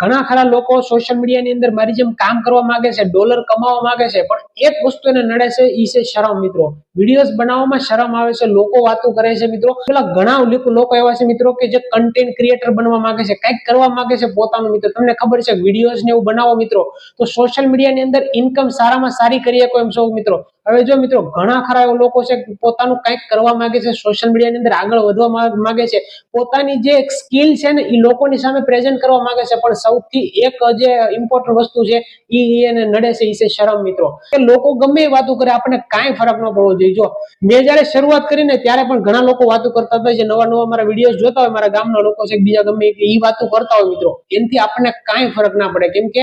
ઘણા ખરા લોકો સોશિયલ મીડિયાની અંદર મારી જેમ કામ કરવા માંગે છે, ડોલર કમાવા માંગે છે, પણ એક વસ્તુ એને નડે છે, એ છે શરમ. મિત્રો, વિડીયોઝ બનાવવામાં શરમ આવે છે, લોકો વાતો કરે છે. મિત્રો, પેલા ઘણા લોકો એવા છે મિત્રો કે જે કન્ટેન્ટ ક્રિએટર બનવા માંગે છે, કંઈક કરવા માંગે છે પોતાનું. મિત્રો, તમને ખબર છે વિડીયોઝ ને એવું બનાવો મિત્રો તો સોશિયલ મીડિયાની અંદર ઇન્કમ સારામાં સારી કરી શકો એમ છો મિત્રો. હવે જો મિત્રો, ઘણા ખરા એવા લોકો છે પોતાનું કંઈક કરવા માંગે છે, સોશિયલ મીડિયાની અંદર આગળ વધવા માંગે છે, પોતાની જે સ્કિલ છે ને એ લોકોની સામે પ્રેઝન્ટ કરવા માંગે છે, પણ સૌથી એક જે ઇમ્પોર્ટન્ટ વસ્તુ છે એ એને નડે છે, એ છે શરમ. મિત્રો, કે લોકો ગમે એ વાતો કરે, આપણને કાંઈ ફરક ન પડવો જોઈએ. જો મેં જયારે શરૂઆત કરીને ત્યારે પણ ઘણા લોકો વાતો કરતા હતા, જે નવા મારા વિડીયો જોતા હોય, મારા ગામના લોકો છે, બીજા ગમે એ વાતો કરતા હોય મિત્રો, એનાથી આપણને કાંઈ ફરક ના પડે. કેમ કે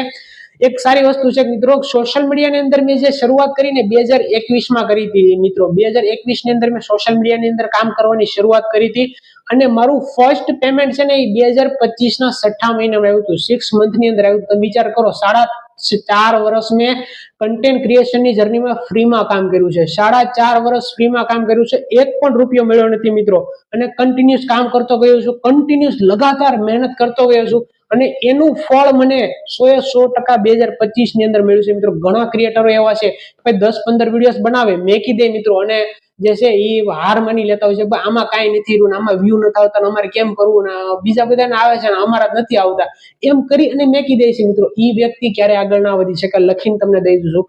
એક સારી વસ્તુ છે મિત્રો, સોશિયલ મીડિયાની અંદર મેં જે શરૂઆત કરીને 2021 કરી હતી મિત્રો, 2021 ની અંદર મેં સોશિયલ મીડિયાની અંદર કામ કરવાની શરૂઆત કરી હતી, અને મારું ફર્સ્ટ પેમેન્ટ છે ને એ 2025 ના 6ઠા મહિનામાં આવ્યું હતું, 6 મંથની અંદર આવ્યું. તો વિચાર કરો, 4.5 વર્ષ મેં કન્ટેન્ટ ક્રિએશનની જર્નીમાં ફ્રીમાં કામ કર્યું છે, 4.5 વર્ષ ફ્રીમાં કામ કર્યું છે, એક પણ રૂપિયો મળ્યો નથી મિત્રો, અને કન્ટિન્યુઅસ કામ કરતો ગયો છું, કન્ટિન્યુઅસ લગાતાર મહેનત કરતો ગયો છું, અને એનું ફળ મને 100% 2025 ની અંદર મળ્યું છે મિત્રો. ઘણા ક્રિએટરો એવા છે કે 10-15 વિડીયોઝ બનાવે, મેકી દે મિત્રો, અને જે છે એ હાર માની લેતા હોય છે, આમાં કાંઈ નથી રહ્યું, આમાં વ્યૂ નથી આવતા, અમારે કેમ કરવું, ને બીજા બધાને આવે છે ને અમારા નથી આવતા, એમ કરી અને મેકી દે છે મિત્રો. એ વ્યક્તિ ક્યારે આગળ ના વધી શકે. લખીને તમને દઈ દઉં છું,